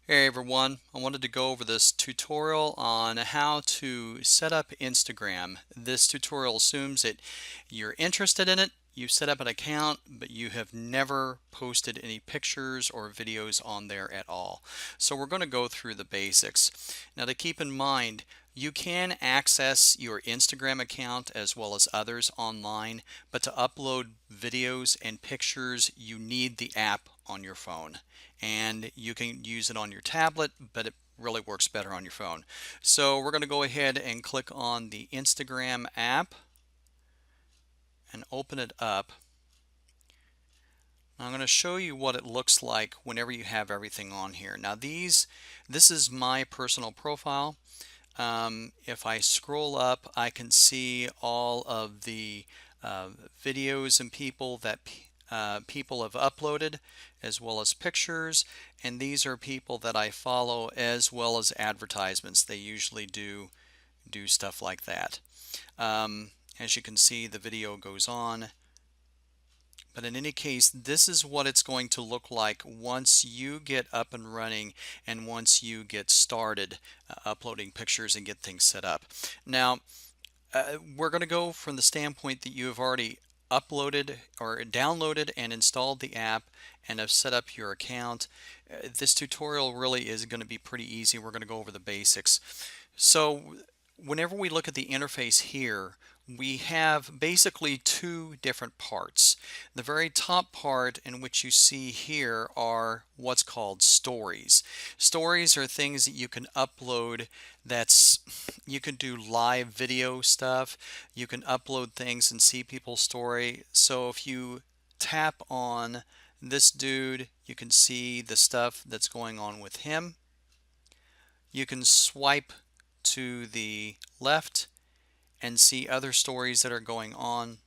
Hey everyone, I wanted to go over this tutorial on how to set up Instagram. This tutorial assumes that you're interested in it, you set up an account, but you have never posted any pictures or videos on there at all. So we're going to go through the basics. Now to keep in mind, you can access your Instagram account as well as others online, but to upload videos and pictures, you need the app on your phone. And you can use it on your tablet, but it really works better on your phone. So we're going to go ahead and click on the Instagram app and open it up. I'm going to show you what it looks like whenever you have everything on here. Now this is my personal profile. If I scroll up, I can see all of the videos and people that people have uploaded, as well as pictures, and these are people that I follow, as well as advertisements. They usually do stuff like that. As you can see, the video goes on. But in any case, this is what it's going to look like once you get up and running and once you get started uploading pictures and get things set up. Now, we're going to go from the standpoint that you have already uploaded or downloaded and installed the app and have set up your account. This tutorial really is going to be pretty easy. We're going to go over the basics. So whenever we look at the interface here, we have basically two different parts. The very top part, in which you see here, are what's called stories. Stories are things that you can upload. You can do live video stuff. You can upload things and see people's story. So if you tap on this dude, you can see the stuff that's going on with him. You can swipe to the left and see other stories that are going on,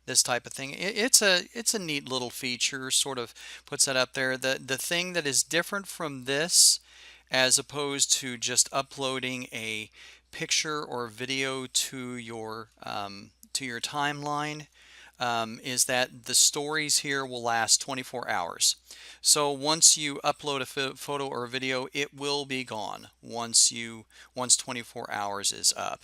this type of thing. It's a neat little feature, sort of puts that up there. The thing that is different from this, as opposed to just uploading a picture or video to your timeline, is that the stories here will last 24 hours. So once you upload a photo or a video, it will be gone once 24 hours is up.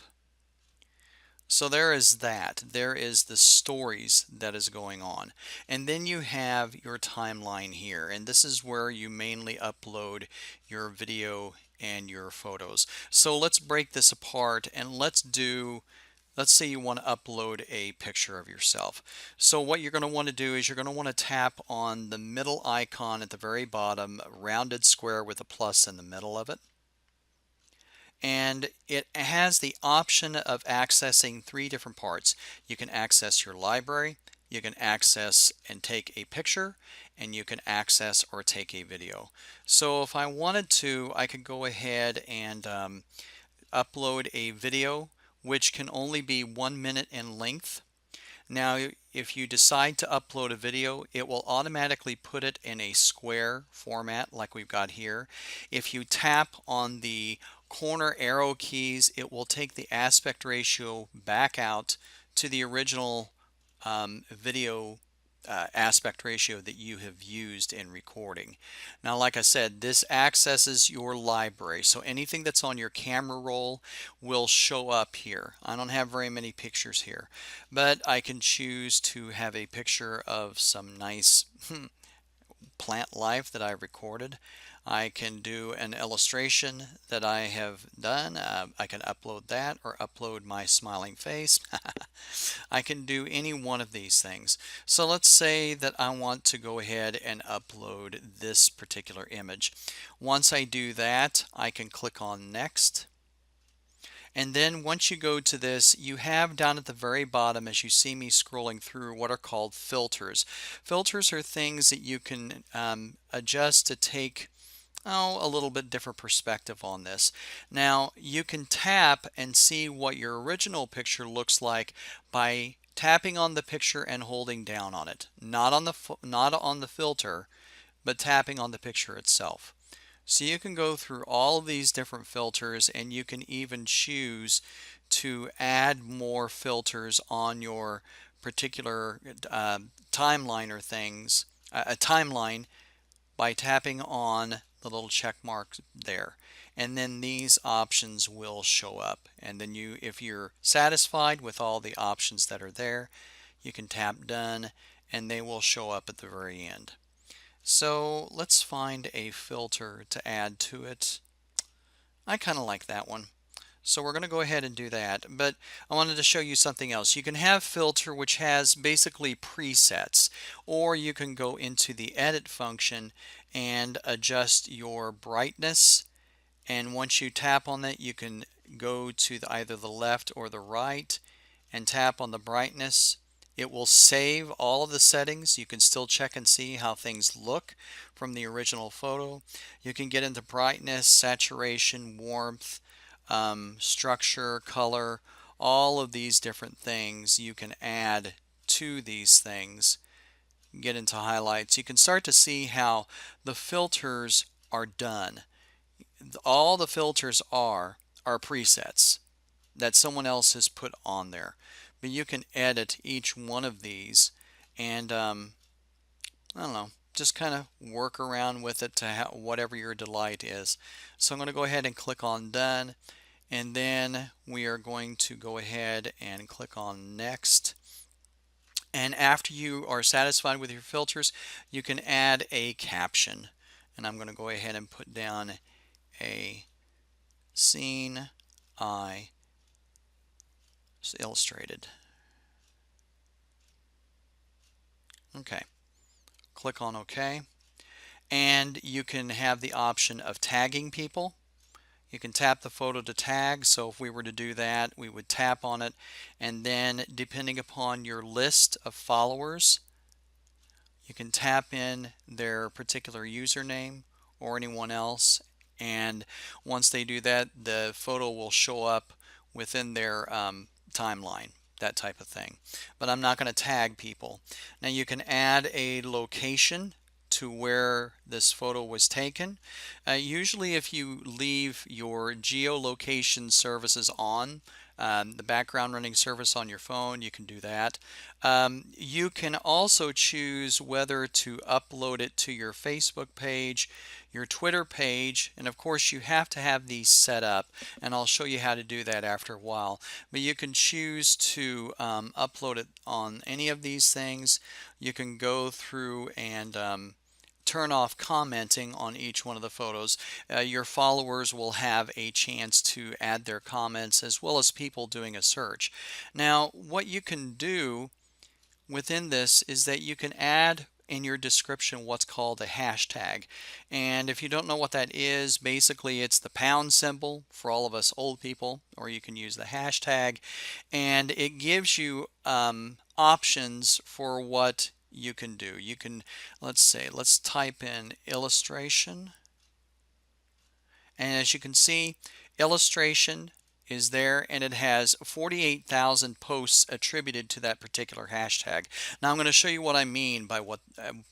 So there is that. There is the stories that is going on. And then you have your timeline here. And this is where you mainly upload your video and your photos. So let's break this apart and let's say you want to upload a picture of yourself. So what you're going to want to do is you're going to want to tap on the middle icon at the very bottom, rounded square with a plus in the middle of it. And it has the option of accessing three different parts. You can access your library, you can access and take a picture, and you can access or take a video. So if I wanted to, I could go ahead and upload a video which can only be 1 minute in length. Now, if you decide to upload a video, it will automatically put it in a square format like we've got here. If you tap on the corner arrow keys, it will take the aspect ratio back out to the original video aspect ratio that you have used in recording. Now, like I said, this accesses your library, so anything that's on your camera roll will show up here. I don't have very many pictures here, but I can choose to have a picture of some nice plant life that I recorded. I can do an illustration that I have done. I can upload that or upload my smiling face. I can do any one of these things. So let's say that I want to go ahead and upload this particular image. Once I do that, I can click on next. And then once you go to this, you have down at the very bottom, as you see me scrolling through, what are called filters. Filters are things that you can adjust to take a little bit different perspective on this. Now, you can tap and see what your original picture looks like by tapping on the picture and holding down on it. Not on the filter, but tapping on the picture itself. So you can go through all of these different filters, and you can even choose to add more filters on your particular timeline or things, a timeline, by tapping on the little check mark there, and then these options will show up. And then if you're satisfied with all the options that are there, you can tap done and they will show up at the very end. So let's find a filter to add to it. I kind of like that one. So we're going to go ahead and do that. But I wanted to show you something else. You can have filter which has basically presets, or you can go into the edit function and adjust your brightness. And once you tap on that, you can go to either the left or the right and tap on the brightness. It will save all of the settings. You can still check and see how things look from the original photo. You can get into brightness, saturation, warmth, structure, color, all of these different things you can add to these things. Get into highlights. You can start to see how the filters are done. All the filters are presets that someone else has put on there. But you can edit each one of these and I don't know, just kind of work around with it to whatever your delight is. So I'm going to go ahead and click on done, and then we are going to go ahead and click on next. And after you are satisfied with your filters, you can add a caption. And I'm going to go ahead and put down a scene I illustrated. Okay, click on OK, and you can have the option of tagging people. You can tap the photo to tag. So if we were to do that, we would tap on it, and then depending upon your list of followers, you can tap in their particular username or anyone else, and once they do that, the photo will show up within their timeline, that type of thing. But I'm not going to tag people. Now you can add a location to where this photo was taken. Usually if you leave your geolocation services on, the background running service on your phone, you can do that. You can also choose whether to upload it to your Facebook page, your Twitter page, and of course you have to have these set up, and I'll show you how to do that after a while. But you can choose to upload it on any of these things. You can go through and turn off commenting on each one of the photos. Your followers will have a chance to add their comments, as well as people doing a search. Now what you can do within this is that you can add in your description what's called a hashtag. And if you don't know what that is, basically it's the pound symbol for all of us old people, or you can use the hashtag, and it gives you options for what you can do. You can, let's type in illustration, and as you can see, illustration is there, and it has 48,000 posts attributed to that particular hashtag. Now I'm going to show you what I mean by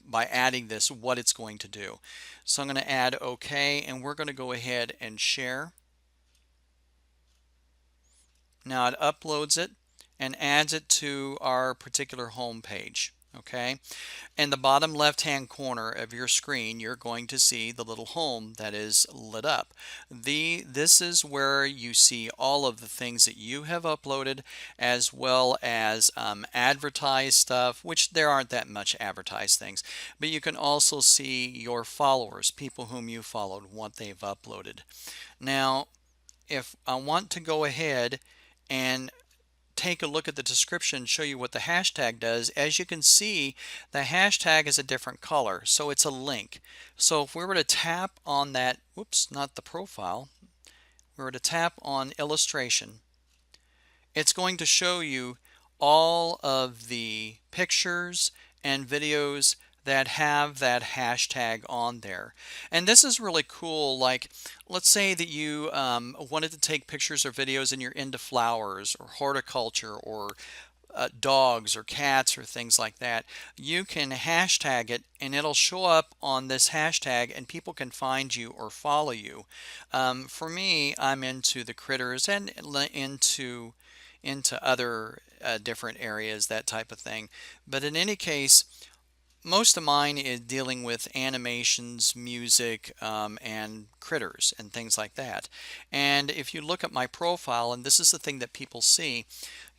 by adding this, what it's going to do. So I'm going to add OK, and we're going to go ahead and share. Now it uploads it and adds it to our particular home page. Okay, in the bottom left hand corner of your screen, you're going to see the little home that is lit up. This is where you see all of the things that you have uploaded, as well as advertised stuff, which there aren't that much advertised things, but you can also see your followers, people whom you followed, what they've uploaded. Now if I want to go ahead and take a look at the description, show you what the hashtag does, as you can see, the hashtag is a different color, so it's a link. So if we were to tap on that, whoops, not the profile, we were to tap on illustration, it's going to show you all of the pictures and videos that have that hashtag on there. And this is really cool. Like, let's say that you wanted to take pictures or videos and you're into flowers or horticulture or dogs or cats or things like that. You can hashtag it and it'll show up on this hashtag, and people can find you or follow you. For me, I'm into the critters and into other different areas, that type of thing. But in any case, most of mine is dealing with animations, music, and critters and things like that. And if you look at my profile, and this is the thing that people see,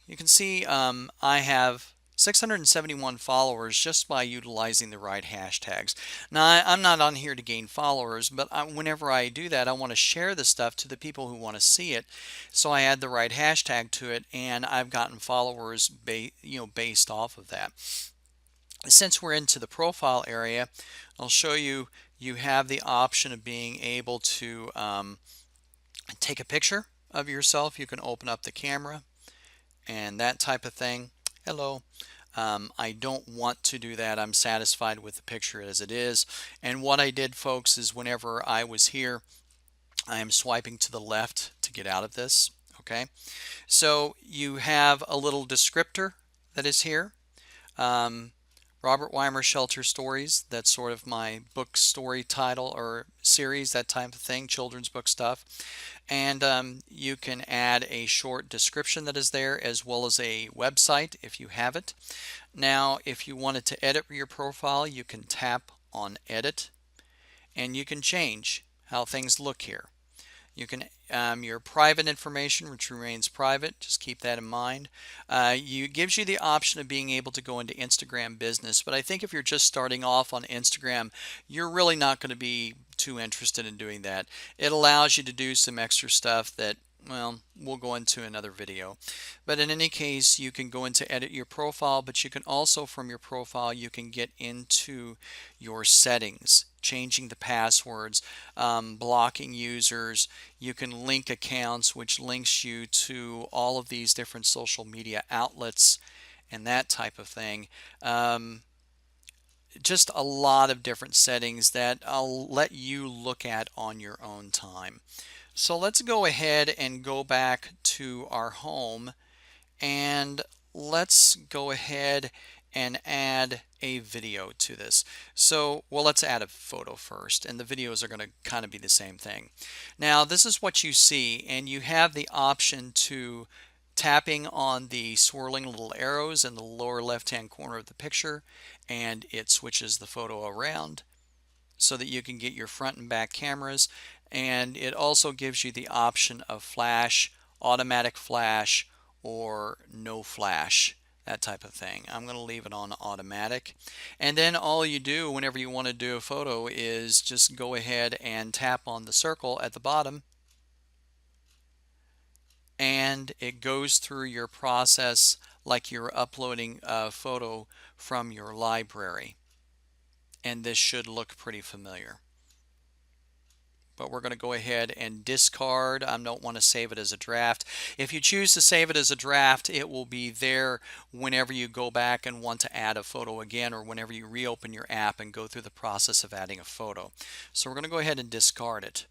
you can see I have 671 followers just by utilizing the right hashtags. Now, I'm not on here to gain followers, but whenever I do that, I want to share the stuff to the people who want to see it. So I add the right hashtag to it, and I've gotten followers based off of that. Since we're into the profile area, I'll show you, you have the option of being able to take a picture of yourself. You can open up the camera and that type of thing. Hello. I don't want to do that. I'm satisfied with the picture as it is. And what I did, folks, is whenever I was here, I am swiping to the left to get out of this. Okay. So you have a little descriptor that is here. Robert Weimer Shelter Stories. That's sort of my book story title or series, that type of thing, children's book stuff. And you can add a short description that is there, as well as a website if you have it. Now, if you wanted to edit your profile, you can tap on Edit, and you can change how things look here. You can your private information, which remains private, just keep that in mind. Gives you the option of being able to go into Instagram business, but I think if you're just starting off on Instagram, you're really not going to be too interested in doing that. It allows you to do some extra stuff that, well, we'll go into another video. But in any case, you can go into edit your profile, but you can also, from your profile, you can get into your settings, changing the passwords, blocking users. You can link accounts, which links you to all of these different social media outlets and that type of thing. Just a lot of different settings that I'll let you look at on your own time. So let's go ahead and go back to our home, and let's go ahead and add a video to this. So, well, let's add a photo first, and the videos are going to kind of be the same thing. Now, this is what you see, and you have the option to tapping on the swirling little arrows in the lower left-hand corner of the picture, and it switches the photo around so that you can get your front and back cameras. And it also gives you the option of flash, automatic flash, or no flash, that type of thing. I'm going to leave it on automatic. And then all you do whenever you want to do a photo is just go ahead and tap on the circle at the bottom, and it goes through your process like you're uploading a photo from your library. And this should look pretty familiar. But we're going to go ahead and discard. I don't want to save it as a draft. If you choose to save it as a draft, it will be there whenever you go back and want to add a photo again, or whenever you reopen your app and go through the process of adding a photo. So we're going to go ahead and discard it.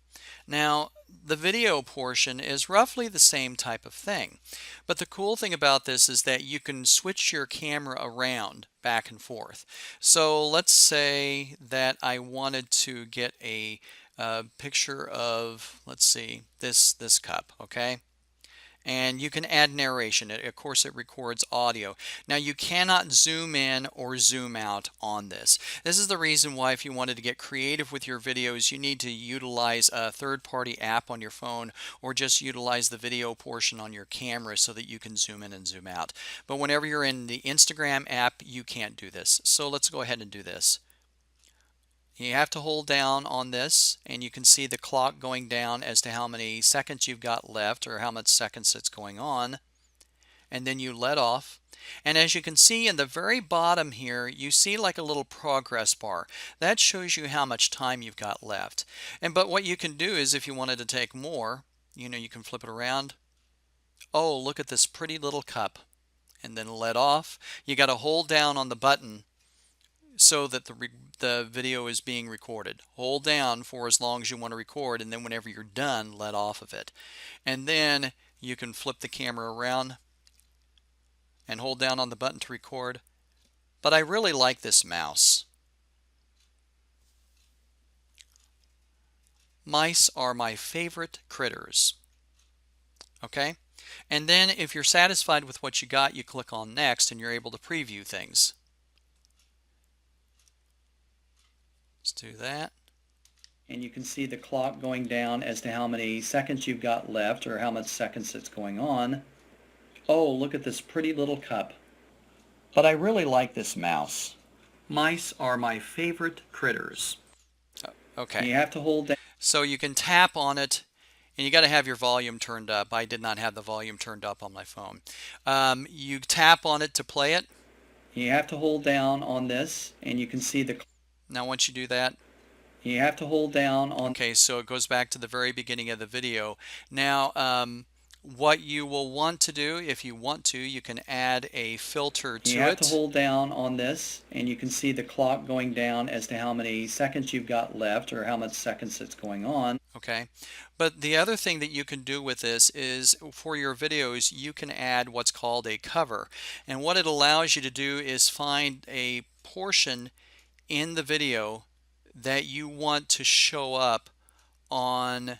Now, the video portion is roughly the same type of thing. But the cool thing about this is that you can switch your camera around back and forth. So let's say that I wanted to get a picture of, let's see, this cup, okay? And you can add narration. Of course, it records audio. Now, you cannot zoom in or zoom out on this. This is the reason why, if you wanted to get creative with your videos, you need to utilize a third-party app on your phone, or just utilize the video portion on your camera so that you can zoom in and zoom out. But whenever you're in the Instagram app, you can't do this. So let's go ahead and do this. You have to hold down on this, and you can see the clock going down as to how many seconds you've got left, or how much seconds it's going on. And then you let off. And as you can see in the very bottom here, you see like a little progress bar. That shows you how much time you've got left. But what you can do is, if you wanted to take more, you can flip it around. Oh, look at this pretty little cup. And then let off. You got to hold down on the button so that the video is being recorded. Hold down for as long as you want to record, and then whenever you're done, let off of it. And then you can flip the camera around and hold down on the button to record. But I really like this mouse. Mice are my favorite critters. Okay? And then if you're satisfied with what you got, you click on next, and you're able to preview things. Let's do that. And you can see the clock going down as to how many seconds you've got left or how much seconds it's going on. Oh, look at this pretty little cup. But I really like this mouse. Mice are my favorite critters. Okay. You have to hold down. So you can tap on it, and you got to have your volume turned up. I did not have the volume turned up on my phone. You tap on it to play it. You have to hold down on this, and you can see the. Now once you do that, You have to hold down on. okay, so it goes back to the very beginning of the video. Now, what you will want to do, if you want to, you can add a filter You to have to it. hold down on this, and you can see the clock going down as to how many seconds you've got left or how much seconds it's going on. Okay, but the other thing that you can do with this is for your videos, you can add what's called a cover. And what it allows you to do is find a portion in the video that you want to show up on,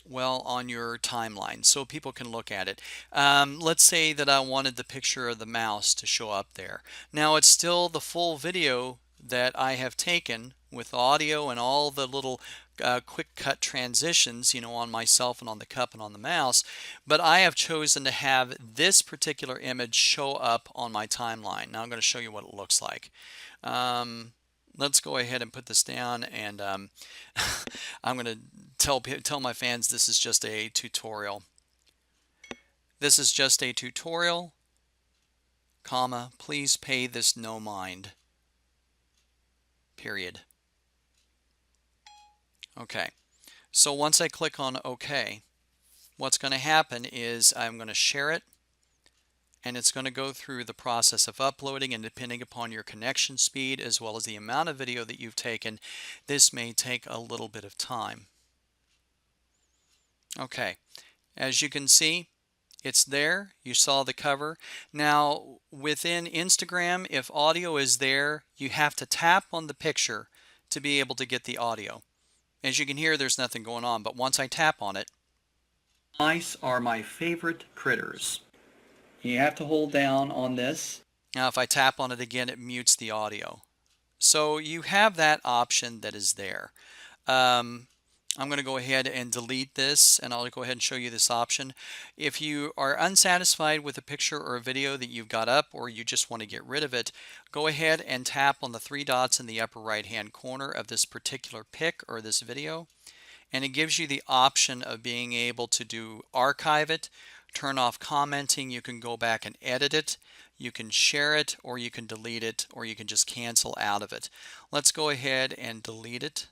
well, on your timeline so people can look at it. Let's say that I wanted the picture of the mouse to show up there. Now it's still the full video that I have taken with audio and all the little quick cut transitions, you know, on myself and on the cup and on the mouse, but I have chosen to have this particular image show up on my timeline. Now I'm going to show you what it looks like. Let's go ahead and put this down, and I'm going to tell my fans this is just a tutorial. This is just a tutorial, comma, please pay this no mind, period. Okay, so once I click on OK, what's going to happen is I'm going to share it, and it's going to go through the process of uploading, and depending upon your connection speed as well as the amount of video that you've taken, this may take a little bit of time. Okay, as you can see, it's there. You saw the cover. Now within Instagram, if audio is there, you have to tap on the picture to be able to get the audio. As you can hear, there's nothing going on, but once I tap on it, Mice are my favorite critters. You have to hold down on this. now if I tap on it again, it mutes the audio. So you have that option that is there. I'm going to go ahead and delete this, and I'll go ahead and show you this option. If you are unsatisfied with a picture or a video that you've got up, or you just want to get rid of it, go ahead and tap on the three dots in the upper right hand corner of this particular pic or this video, and it gives you the option of being able to do archive it, turn off commenting. You can go back and edit it, you can share it, or you can delete it, or you can just cancel out of it. Let's go ahead and delete it.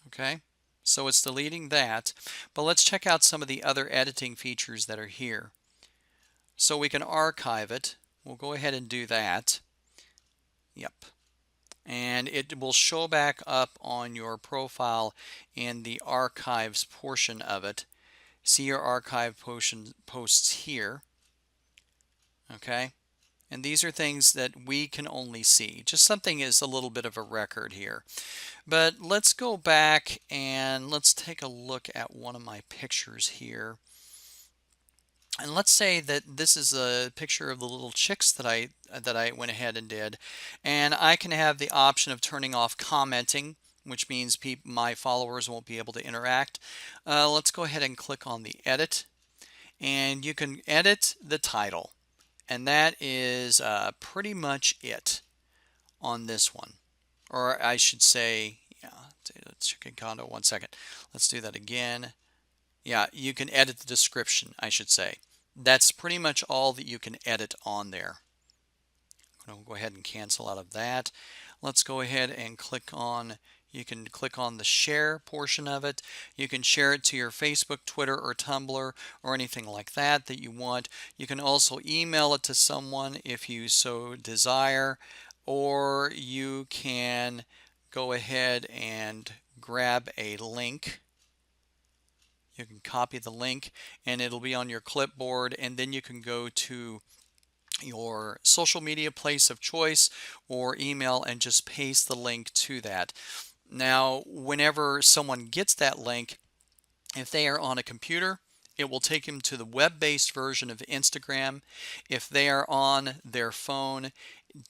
Okay, so it's deleting that, but let's check out some of the other editing features that are here. So we can archive it. We'll go ahead and do that. Yep. And it will show back up on your profile in the archives portion of it. See your archive posts here. Okay. And these are things that we can only see. Just something is a little bit of a record here. But let's go back and let's take a look at one of my pictures here. And let's say that this is a picture of the little chicks that I went ahead and did. And I can have the option of turning off commenting, which means my followers won't be able to interact. Let's go ahead and click on the edit. And you can edit the title. And that is pretty much it on this one. Or I should say, yeah, chicken condo, 1 second. Let's do that again. Yeah, you can edit the description, I should say. That's pretty much all that you can edit on there. I'm going to go ahead and cancel out of that. Let's go ahead and click on, you can click on the share portion of it. You can share it to your Facebook, Twitter, or Tumblr, or anything like that that you want. You can also email it to someone if you so desire, or you can go ahead and grab a link. You can copy the link and it'll be on your clipboard, and then you can go to your social media place of choice or email and just paste the link to that. Now, whenever someone gets that link, if they are on a computer, it will take them to the web-based version of Instagram. If they are on their phone,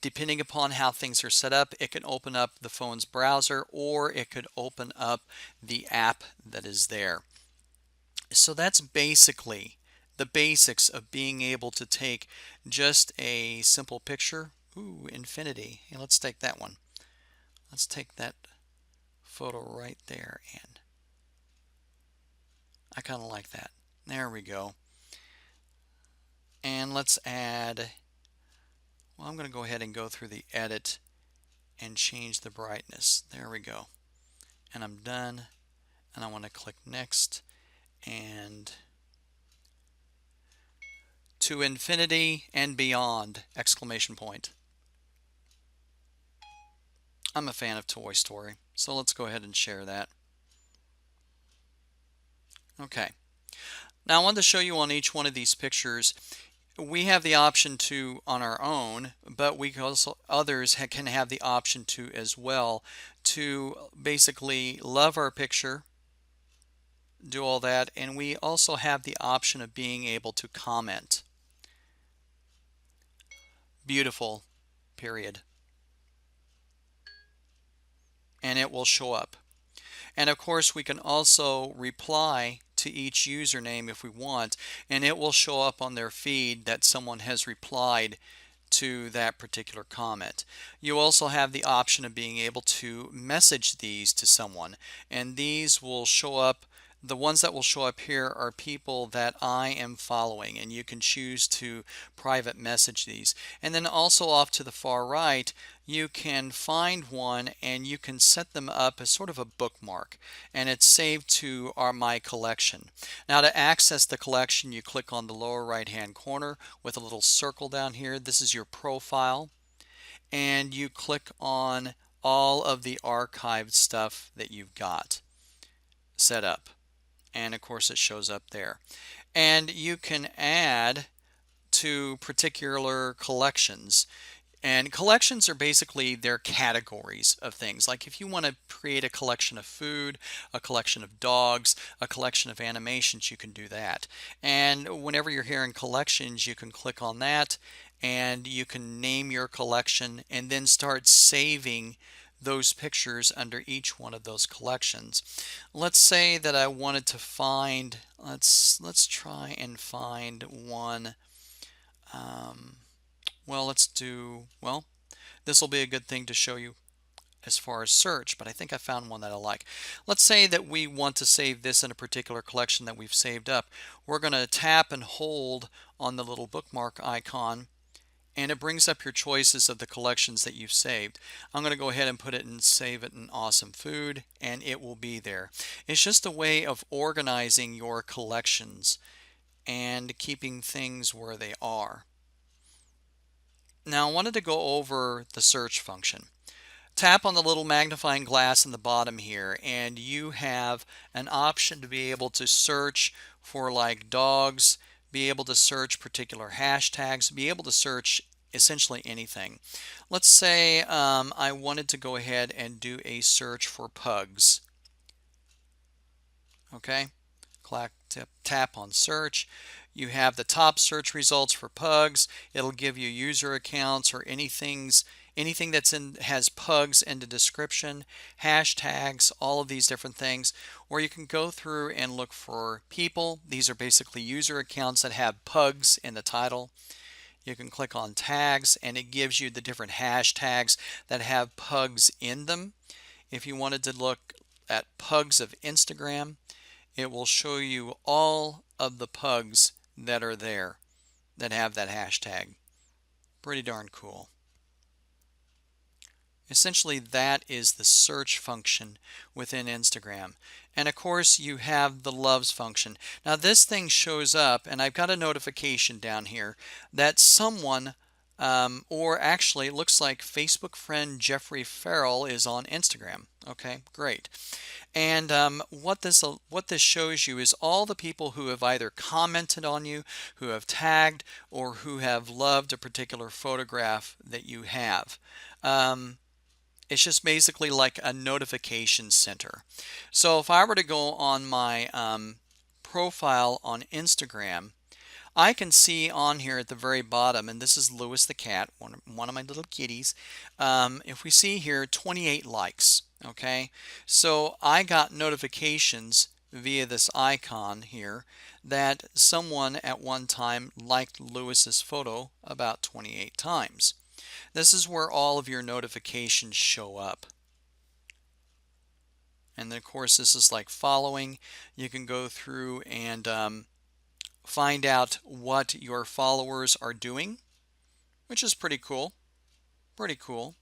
Depending upon how things are set up, it can open up the phone's browser or it could open up the app that is there. So that's basically the basics of being able to take just a simple picture. Ooh, infinity. Hey, let's take that one. Let's take that photo right there, and I kind of like that. There we go. And let's add, well, I'm going to go ahead and go through the edit and change the brightness. There we go. And I'm done. And I want to click next and to infinity and beyond, exclamation point. I'm a fan of Toy Story, so let's go ahead and share that. Okay. Now I wanted to show you on each one of these pictures, we have the option to on our own, but we also others can have the option to as well to basically love our picture, do all that, and we also have the option of being able to comment. Beautiful, period. And it will show up. And of course we can also reply to each username if we want, and it will show up on their feed that someone has replied to that particular comment. You also have the option of being able to message these to someone, and these will show up. The ones that will show up here are people that I am following, and you can choose to private message these. And then also off to the far right, you can find one and you can set them up as sort of a bookmark, and it's saved to my collection. Now to access the collection, you click on the lower right hand corner with a little circle down here. This is your profile, and you click on all of the archived stuff that you've got set up, and of course it shows up there. And you can add to particular collections. And collections are basically their categories of things. Like if you want to create a collection of food, a collection of dogs, a collection of animations, you can do that. And whenever you're here in collections, you can click on that and you can name your collection and then start saving those pictures under each one of those collections. Let's say that I wanted to find, let's try and find one. Well, this will be a good thing to show you as far as search, but I think I found one that I like. Let's say that we want to save this in a particular collection that we've saved up. We're going to tap and hold on the little bookmark icon, and it brings up your choices of the collections that you've saved. I'm going to go ahead and put it and save it in Awesome Food, and it will be there. It's just a way of organizing your collections and keeping things where they are. Now I wanted to go over the search function. Tap on the little magnifying glass in the bottom here, and you have an option to be able to search for like dogs, be able to search particular hashtags, be able to search essentially anything. Let's say I wanted to go ahead and do a search for pugs. Okay, tap on search. You have the top search results for pugs. It'll give you user accounts or anything that's has pugs in the description, hashtags, all of these different things. Or you can go through and look for people. These are basically user accounts that have pugs in the title. You can click on tags and it gives you the different hashtags that have pugs in them. If you wanted to look at pugs of Instagram, it will show you all of the pugs that are there that have that hashtag. Pretty darn cool. Essentially, that is the search function within Instagram. And of course, you have the loves function. Now, this thing shows up, and I've got a notification down here that someone, or actually, it looks like Facebook friend Jeffrey Farrell is on Instagram. Okay, great. And what this shows you is all the people who have either commented on you, who have tagged, or who have loved a particular photograph that you have. It's just basically like a notification center. So if I were to go on my profile on Instagram, I can see on here at the very bottom, and this is Lewis the cat, one of my little kitties. If we see here, 28 likes. Okay, so I got notifications via this icon here that someone at one time liked Lewis's photo about 28 times. This is where all of your notifications show up. And then of course this is like following. You can go through and find out what your followers are doing, which is pretty cool. Pretty cool.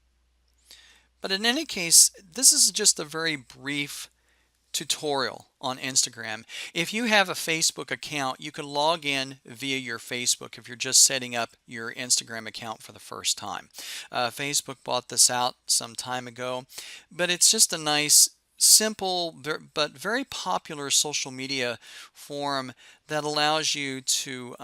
But in any case, this is just a very brief tutorial on Instagram. If you have a Facebook account, you can log in via your Facebook if you're just setting up your Instagram account for the first time. Facebook bought this out some time ago, but it's just a nice, simple, but very popular social media forum that allows you to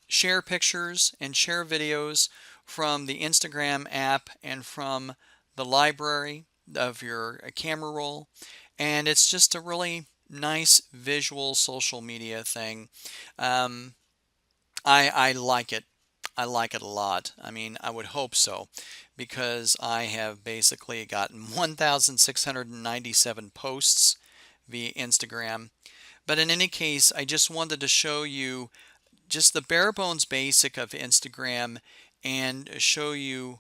share pictures and share videos from the Instagram app and from the library of your camera roll. And it's just a really nice visual social media thing. I like it. I like it a lot. I mean, I would hope so, because I have basically gotten 1,697 posts via Instagram. But in any case, I just wanted to show you just the bare bones basic of Instagram and show you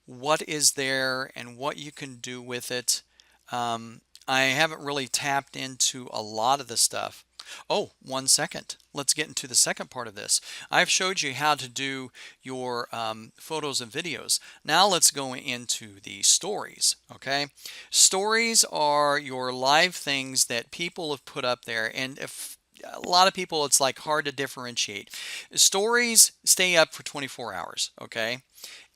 what is there and what you can do with it. I haven't really tapped into a lot of the stuff. Oh, 1 second. Let's get into the second part of this. I've showed you how to do your photos and videos. Now let's go into the stories. Okay, stories are your live things that people have put up there, and if a lot of people, it's like hard to differentiate. Stories stay up for 24 hours. Okay,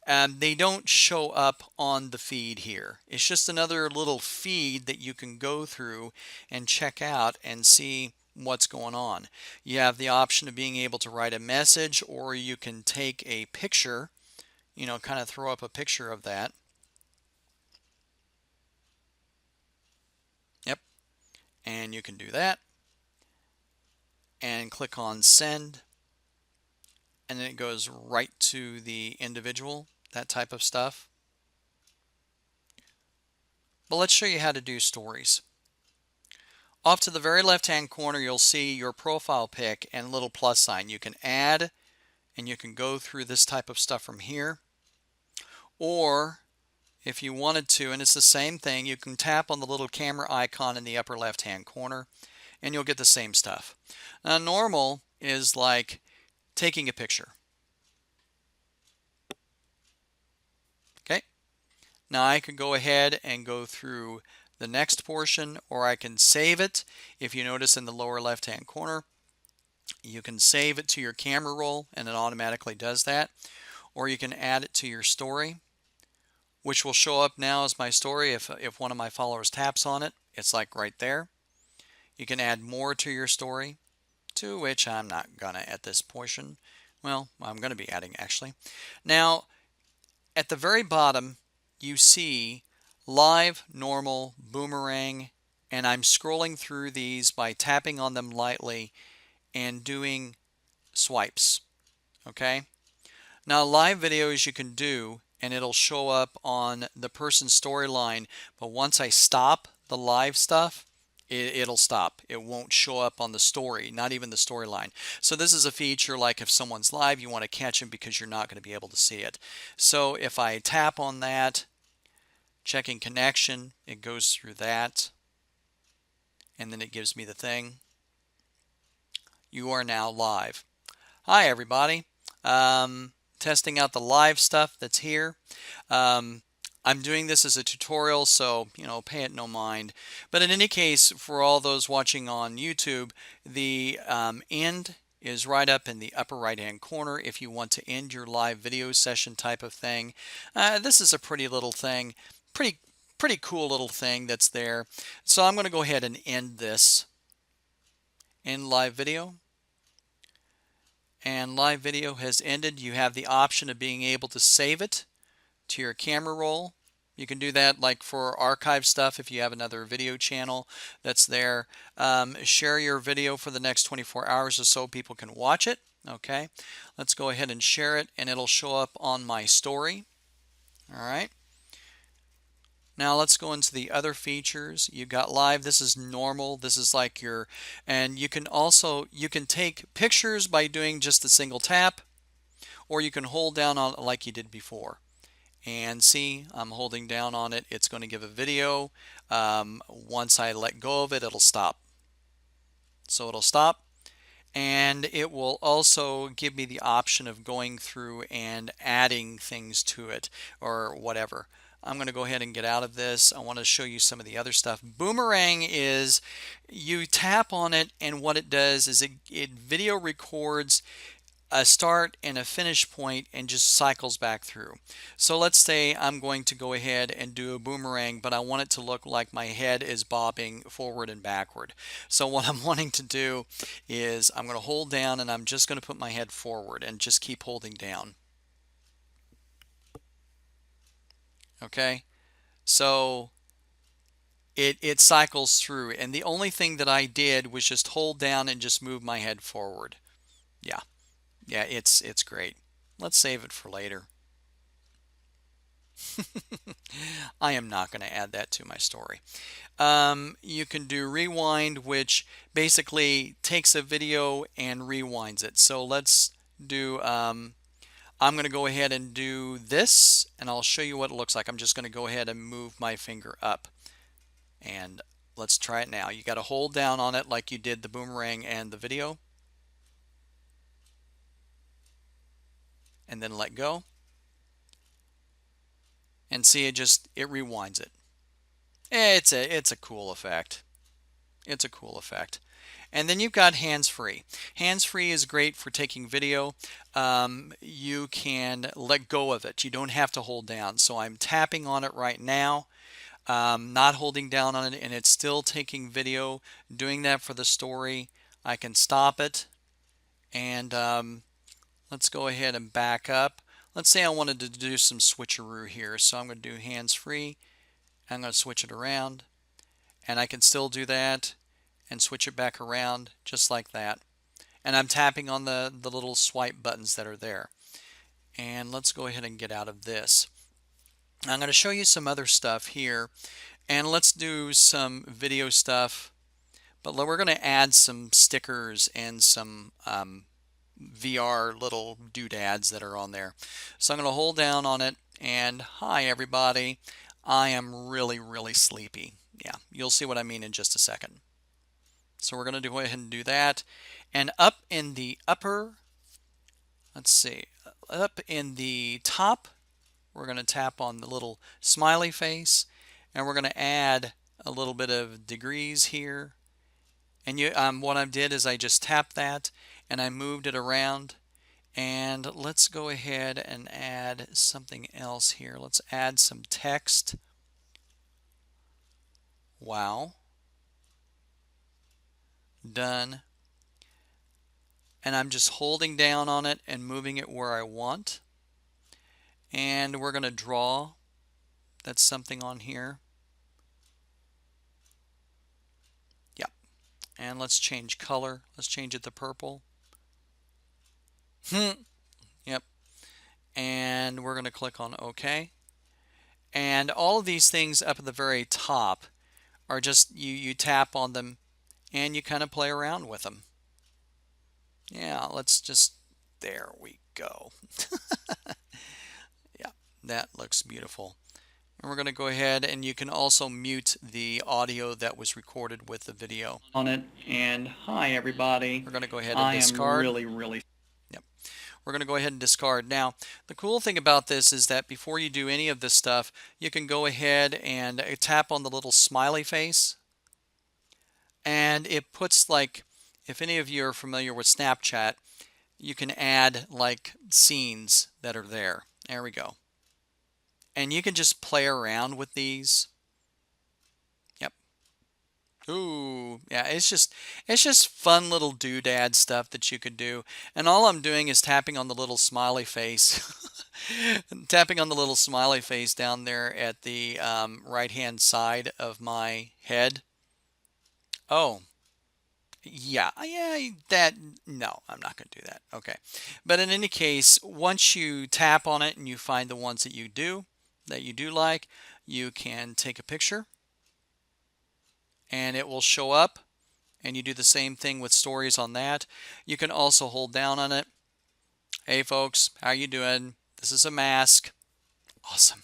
they don't show up on the feed here. It's just another little feed that you can go through and check out and see what's going on. You have the option of being able to write a message, or you can take a picture, kind of throw up a picture of that. Yep, and you can do that and click on send, and then it goes right to the individual, that type of stuff. But let's show you how to do stories. Off to the very left hand corner, you'll see your profile pic and a little plus sign. You can add, and you can go through this type of stuff from here. Or if you wanted to, and it's the same thing, you can tap on the little camera icon in the upper left hand corner and you'll get the same stuff. Now, normal is like taking a picture. Okay, now I can go ahead and go through the next portion, or I can save it. If you notice in the lower left hand corner, you can save it to your camera roll and it automatically does that. Or you can add it to your story, which will show up now as my story. If one of my followers taps on it, it's like right there. You can add more to your story, to which I'm not gonna at this portion. Well, I'm gonna be adding actually. Now, at the very bottom, you see live, normal, boomerang, and I'm scrolling through these by tapping on them lightly and doing swipes. Okay, now live videos you can do and it'll show up on the person's storyline, but once I stop the live stuff, it'll stop. It won't show up on the story, not even the storyline. So this is a feature like if someone's live, you want to catch them because you're not going to be able to see it. So if I tap on that, checking connection, it goes through that, and then it gives me the thing. You are now live. Hi everybody. Testing out the live stuff that's here. I'm doing this as a tutorial, so pay it no mind. But in any case, for all those watching on YouTube, the end is right up in the upper right hand corner if you want to end your live video session type of thing. This is a pretty little thing, pretty cool little thing that's there. So I'm going to go ahead and end this. End live video. And live video has ended. You have the option of being able to save it to your camera roll, You can do that like for archive stuff if you have another video channel that's there. Share your video for the next 24 hours or so people can watch it. Okay, let's go ahead and share it and it'll show up on my story. All right. Now let's go into the other features. You've got live. This is normal. This is like your, and you can also, you can take pictures by doing just a single tap, or you can hold down on it like you did before. And see, I'm holding down on it. It's going to give a video. Once I let go of it, it'll stop. So it'll stop. And it will also give me the option of going through and adding things to it or whatever. I'm going to go ahead and get out of this. I want to show you some of the other stuff. Boomerang is you tap on it and what it does is it video records a start and a finish point and just cycles back through. So let's say I'm going to go ahead and do a boomerang, but I want it to look like my head is bobbing forward and backward. So what I'm wanting to do is I'm going to hold down and I'm just going to put my head forward and just keep holding down. Okay, so it cycles through, and the only thing that I did was just hold down and just move my head forward. Yeah. Yeah, it's great. Let's save it for later. I am not going to add that to my story. You can do rewind, which basically takes a video and rewinds it. So let's do, I'm going to go ahead and do this, and I'll show you what it looks like. I'm just going to go ahead and move my finger up. And let's try it now. You got to hold down on it like you did the boomerang and the video. And then let go. And see, it rewinds it. It's a cool effect. It's a cool effect. And then you've got hands-free. Hands-free is great for taking video. You can let go of it. You don't have to hold down. So I'm tapping on it right now, not holding down on it, and it's still taking video. Doing that for the story. I can stop it, and let's go ahead and back up. Let's say I wanted to do some switcheroo here. So I'm going to do hands-free. I'm going to switch it around, and I can still do that and switch it back around just like that. And I'm tapping on the little swipe buttons that are there. And let's go ahead and get out of this. I'm going to show you some other stuff here, and let's do some video stuff, but we're going to add some stickers and some VR little doodads that are on there. So I'm going to hold down on it, and hi everybody, I am really sleepy. Yeah, you'll see what I mean in just a second. So we're going to go ahead and do that, and up in the upper, let's see, up in the top, we're going to tap on the little smiley face, and we're going to add a little bit of degrees here. And what I did is I just tapped that and I moved it around. And let's go ahead and add something else here. Let's add some text. Wow. Done. And I'm just holding down on it and moving it where I want. And we're going to draw. That's something on here. Yep. And let's change color. Let's change it to purple. Yep. And we're going to click on OK. And all of these things up at the very top are just you tap on them and you kind of play around with them. Yeah, let's just, there we go. Yeah, that looks beautiful. And we're going to go ahead, and you can also mute the audio that was recorded with the video. On it, and hi everybody. We're going to go ahead and discard. I am really. Yep. We're going to go ahead and discard. Now, the cool thing about this is that before you do any of this stuff, you can go ahead and tap on the little smiley face, and it puts, like, if any of you are familiar with Snapchat, you can add like scenes that are there. There we go. And you can just play around with these. Yep. Ooh, yeah, it's just fun little doodad stuff that you could do. And all I'm doing is tapping on the little smiley face. Tapping on the little smiley face down there at the right hand side of my head. Oh, yeah, yeah, that, no, I'm not going to do that. Okay. But in any case, once you tap on it and you find the ones that you do like, you can take a picture and it will show up, and you do the same thing with stories on that. You can also hold down on it. Hey folks, how you doing? This is a mask. Awesome.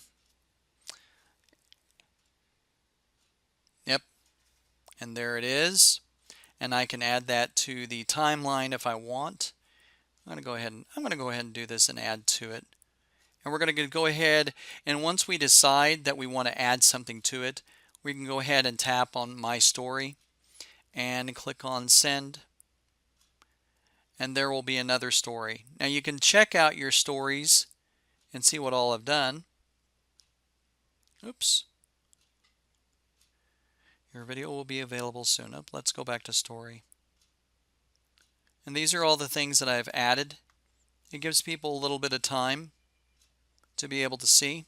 Yep, and there it is. And I can add that to the timeline if I want. I'm going to go ahead and do this and add to it. And we're going to go ahead, and once we decide that we want to add something to it, we can go ahead and tap on my story and click on send, and there will be another story. Now you can check out your stories and see what all I've done. Oops. Your video will be available soon. Let's go back to story. And these are all the things that I've added. It gives people a little bit of time to be able to see.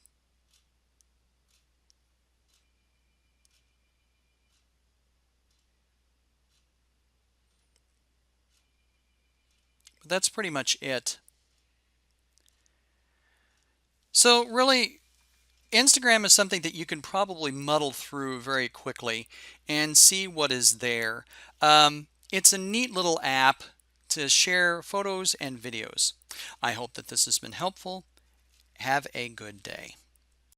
But that's pretty much it. So really, Instagram is something that you can probably muddle through very quickly and see what is there. It's a neat little app to share photos and videos. I hope that this has been helpful. Have a good day.